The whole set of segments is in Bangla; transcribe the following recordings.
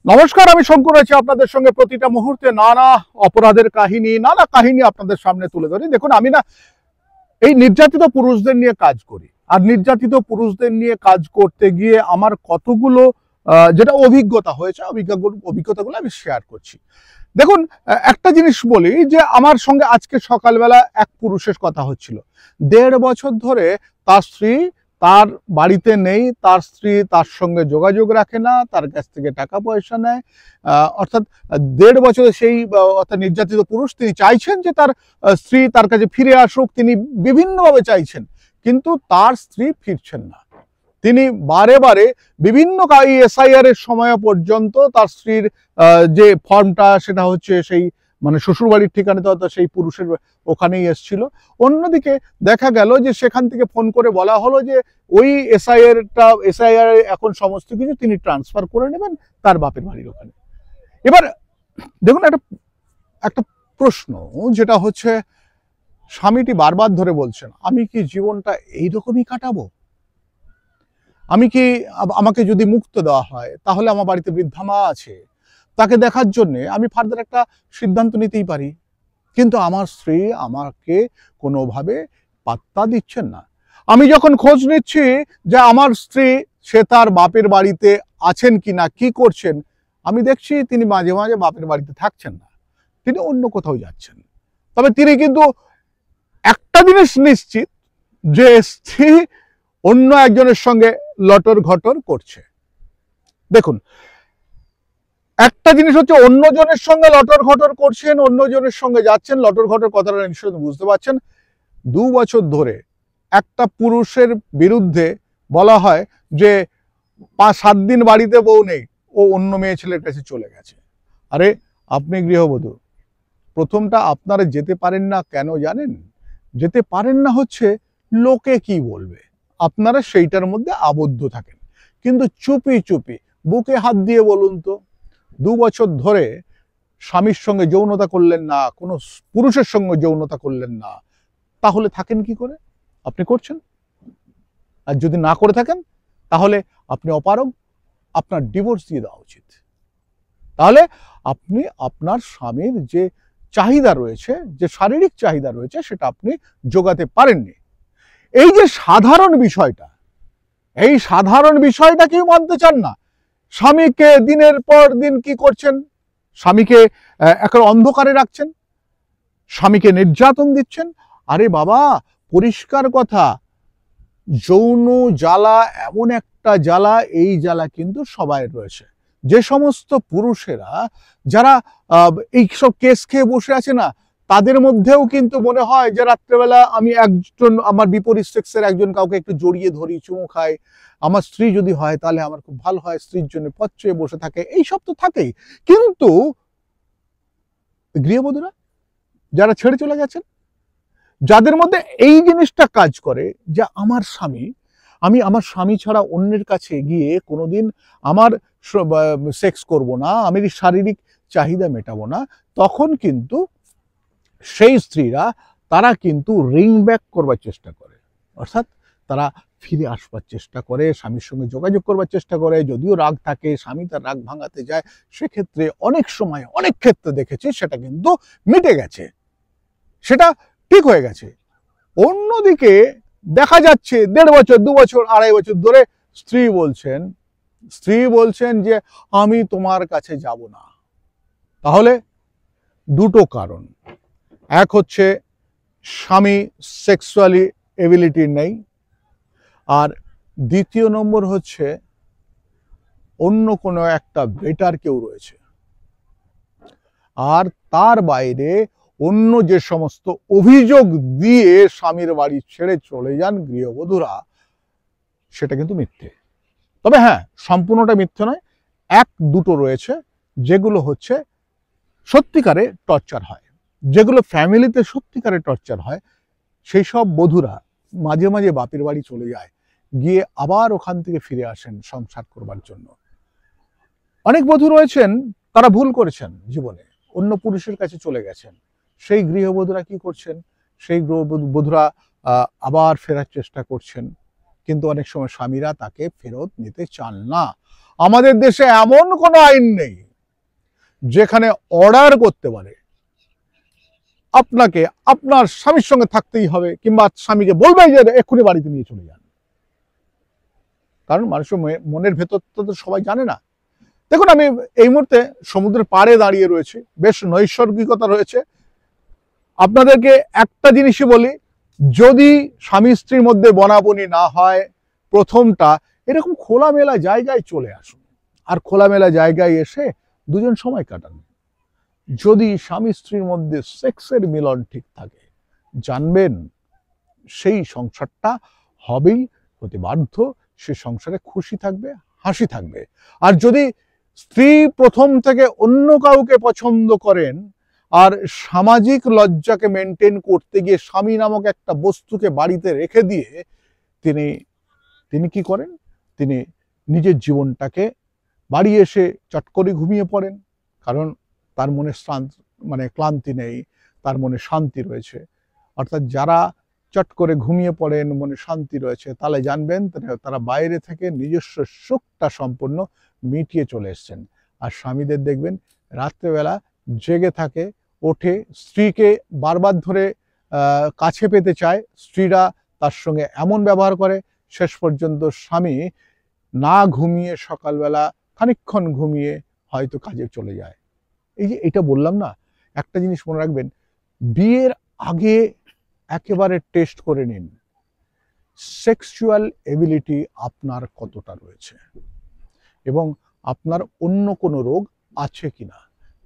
নমস্কার, আমি শঙ্কর আছি আপনাদের সঙ্গে। প্রতিটা মুহূর্তে নানা অপরাধের কাহিনী আপনাদের সামনে তুলে ধরি। দেখুন, আমি না এই নির্যাতিত পুরুষদের নিয়ে কাজ করি, আর নির্যাতিত পুরুষদের নিয়ে কাজ করতে গিয়ে আমার কতগুলো যেটা অভিজ্ঞতা হয়েছে, অভিজ্ঞতাগুলো আমি শেয়ার করছি। দেখুন, একটা জিনিস বলি যে আমার সঙ্গে আজকে সকালবেলা এক পুরুষের কথা হচ্ছিল। 1.5 বছর ধরে তার স্ত্রী তার বাড়িতে নেই, তার স্ত্রী তার সঙ্গে যোগাযোগ রাখে না, তার কাছ থেকে টাকা পয়সা নেয়। অর্থাৎ 1.5 বছরে সেই অর্থাৎ নির্যাতিত পুরুষ তিনি চাইছেন যে তার স্ত্রী তার কাছে ফিরে আসুক, তিনি বিভিন্নভাবে চাইছেন, কিন্তু তার স্ত্রী ফিরছেন না। তিনি বারে বারে বিভিন্ন এসআইআর এর সময় পর্যন্ত তার স্ত্রীর যে ফর্মটা সেটা হচ্ছে সেই মানে শ্বশুরবাড়ির ঠিকানাতে, অর্থাৎ সেই পুরুষের ওখানেই এসেছিল। অন্যদিকে দেখা গেল যে সেখান থেকে ফোন করে বলা হলো যে ওই এসআইআর এখন সমস্ত কিছু তিনি ট্রান্সফার করে নেবেন তার বাপের বাড়ির ওখানে। এবার দেখুন, একটা প্রশ্ন যেটা হচ্ছে, স্বামীটি বারবার ধরে বলছেন আমি কি জীবনটা এইরকমই কাটাবো? আমাকে যদি মুক্ত দেওয়া হয় তাহলে আমার বাড়িতে বৃদ্ধা মা আছে, তাকে দেখার জন্যে আমি ফার্দার একটা সিদ্ধান্ত নিতেই পারি। কিন্তু আমার স্ত্রী আমাকে কোনোভাবে পাত্তা দিচ্ছেন না। আমি যখন খোঁজ নিচ্ছি যে আমার স্ত্রী সে তার বাপের বাড়িতে আছেন কিনা, কি করছেন, আমি দেখছি তিনি মাঝে মাঝে বাপের বাড়িতে থাকছেন না, তিনি অন্য কোথাও যাচ্ছেন। তবে তিনি কিন্তু একটা জিনিস নিশ্চিত যে স্ত্রী অন্য একজনের সঙ্গে লটর ঘটর করছে। দেখুন, একটা জিনিস হচ্ছে অন্যজনের সঙ্গে লটর ঘটর করছেন, অন্যজনের সঙ্গে যাচ্ছেন, লটর ঘটর কথাটা নিশ্চয়ই বুঝতে পারছেন। 2 বছর ধরে একটা পুরুষের বিরুদ্ধে বলা হয় যে 5-7 দিন বাড়িতে বউ নেই, ও অন্য মেয়ে ছেলের কাছে চলে গেছে। আরে আপনি গৃহবধূ, প্রথমটা আপনারা যেতে পারেন না কেন জানেন? যেতে পারেন না হচ্ছে লোকে কি বলবে, আপনারা সেইটার মধ্যে আবদ্ধ থাকেন। কিন্তু চুপি চুপি বুকে হাত দিয়ে বলুন তো, 2 বছর ধরে স্বামীর সঙ্গে যৌনতা করলেন না, কোনো পুরুষের সঙ্গে যৌনতা করলেন না, তাহলে থাকেন কি করে? আপনি করছেন। আর যদি না করে থাকেন তাহলে আপনি অপারগ, আপনার ডিভোর্স দিয়ে দেওয়া উচিত। তাহলে আপনি আপনার স্বামীর যে চাহিদা রয়েছে, যে শারীরিক চাহিদা রয়েছে, সেটা আপনি যোগাতে পারেননি। এই যে সাধারণ বিষয়টা, এই সাধারণ বিষয়টা কেউ মানতে চান না। স্বামীকে দিনের পর দিন কি করছেন? স্বামীকে এখন অন্ধকারে রাখছেন, স্বামীকে নির্যাতন দিচ্ছেন। আরে বাবা, পরিষ্কার কথা, যৌন জ্বালা এমন একটা জ্বালা, এই জ্বালা কিন্তু সবাই রয়েছে। যে সমস্ত পুরুষেরা যারা এইসব কেস খেয়ে বসে আছে না, তাদের মধ্যেও কিন্তু মনে হয় যে রাত্রেবেলা আমি একজন আমার বিপরীত সেক্সের একজন কাউকে একটু জড়িয়ে ধরি, চুমু খাই, আমার স্ত্রী যদি হয় তাহলে আমার খুব ভালো হয়, স্ত্রীর জন্য পথ চেয়ে বসে থাকে, এইসব তো থাকেই। কিন্তু গৃহবধূরা যারা ছেড়ে চলে গেছেন, যাদের মধ্যে এই জিনিসটা কাজ করে যে আমি আমার স্বামী ছাড়া অন্যের কাছে গিয়ে কোনোদিন আমার সেক্স করব না, আমি শারীরিক চাহিদা মেটাবো না, তখন কিন্তু সেই স্ত্রীরা তারা কিন্তু রিং ব্যাক করবার চেষ্টা করে। অর্থাৎ তারা ফিরে আসবার চেষ্টা করে, স্বামীর সঙ্গে যোগাযোগ করবার চেষ্টা করে। যদিও রাগ থাকে, স্বামী তার রাগ ভাঙাতে যায়, সেক্ষেত্রে অনেক সময় অনেক ক্ষেত্রে দেখেছি সেটা কিন্তু মিটে গেছে, সেটা ঠিক হয়ে গেছে। অন্যদিকে দেখা যাচ্ছে 1.5 বছর, 2 বছর, 2.5 বছর ধরে স্ত্রী বলছেন যে আমি তোমার কাছে যাব না। তাহলে দুটো কারণ, এক হচ্ছে স্বামী সেক্সুয়ালি এবিলিটি নেই, আর দ্বিতীয় নম্বর হচ্ছে অন্য কোনো একটা বেটার কেউ রয়েছে। আর তার বাইরে অন্য যে সমস্ত অভিযোগ দিয়ে স্বামীর বাড়ি ছেড়ে চলে যান গৃহবধূরা, সেটা কিন্তু মিথ্যে। তবে হ্যাঁ, সম্পূর্ণটা মিথ্যে নয়, 1-2টো রয়েছে যেগুলো হচ্ছে সত্যিকারে টর্চার হয়, যেগুলো ফ্যামিলিতে সত্যিকারে টর্চার হয়। সেই সব বধূরা মাঝে মাঝে বাপের বাড়ি চলে যায়, গিয়ে আবার ওখান থেকে ফিরে আসেন সংসার করবার জন্য। অনেক বধূ রয়েছেন তারা ভুল করেছেন জীবনে, অন্য পুরুষের কাছে চলে গেছেন। সেই গৃহবধূরা কি করছেন? সেই বধূরা আবার ফেরার চেষ্টা করছেন, কিন্তু অনেক সময় স্বামীরা তাকে ফেরত নিতে চান না। আমাদের দেশে এমন কোনো আইন নেই যেখানে অর্ডার করতে পারে আপনাকে আপনার স্বামীর সঙ্গে থাকতেই হবে, কিংবা স্বামীকে বলবে যে এক্ষুনি বাড়িতে নিয়ে চলে যান। কারণ মানুষের মনের ভেতর তো সবাই জানে না। দেখুন, আমি এই মুহূর্তে সমুদ্রের পাড়ে দাঁড়িয়ে রয়েছি, বেশ নৈসর্গিকতা রয়েছে। আপনাদেরকে একটা জিনিসই বলি, যদি স্বামী স্ত্রীর মধ্যে বনাবনি না হয়, প্রথমটা এরকম খোলামেলা জায়গায় চলে আসুন, আর খোলামেলা জায়গায় এসে দুজন সময় কাটান। যদি স্বামী স্ত্রীর মধ্যে সেক্সের মিলন ঠিক থাকে, জানবেন সেই সংসারটা হবেই, হতে বাধ্য। সে সংসারে খুশি থাকবে, হাসি থাকবে। আর যদি স্ত্রী প্রথম থেকে অন্য কাউকে পছন্দ করেন, আর সামাজিক লজ্জাকে মেনটেন করতে গিয়ে স্বামী নামক একটা বস্তুকে বাড়িতে রেখে দিয়ে তিনি কি করেন, তিনি নিজের জীবনটাকে বাড়ি এসে চট করে ঘুমিয়ে পড়েন। কারণ তার মনে ক্লান্তি নেই, তার মনে শান্তি রয়েছে। অর্থাৎ যারা চট করে ঘুমিয়ে পড়েন, মনে শান্তি রয়েছে, তাহলে জানবেন তারা বাইরে থেকে নিজস্ব সুখটা সম্পূর্ণ মিটিয়ে চলে এসছেন। আর স্বামীদের দেখবেন রাত্রেবেলা জেগে থাকে, ওঠে, স্ত্রীকে বারবার ধরে কাছে পেতে চায়, স্ত্রীরা তার সঙ্গে এমন ব্যবহার করে, শেষ পর্যন্ত স্বামী না ঘুমিয়ে সকালবেলা খানিকক্ষণ ঘুমিয়ে হয়তো কাজে চলে যায়। এই যে এটা বললাম না, একটা জিনিস মনে রাখবেন, বিয়ের আগে একেবারে টেস্ট করে নিন সেক্সুয়াল এবিলিটি আপনার কতটা রয়েছে, এবং আপনার অন্য কোনো রোগ আছে কিনা।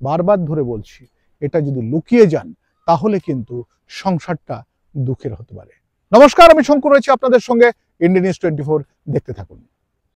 বারবার ধরে বলছি, এটা যদি লুকিয়ে যান তাহলে কিন্তু সংসারটা দুঃখের হতে পারে। নমস্কার, আমি শঙ্কর রয়েছি আপনাদের সঙ্গে। ইন্ডিয়া নিউজ 24 দেখতে থাকুন।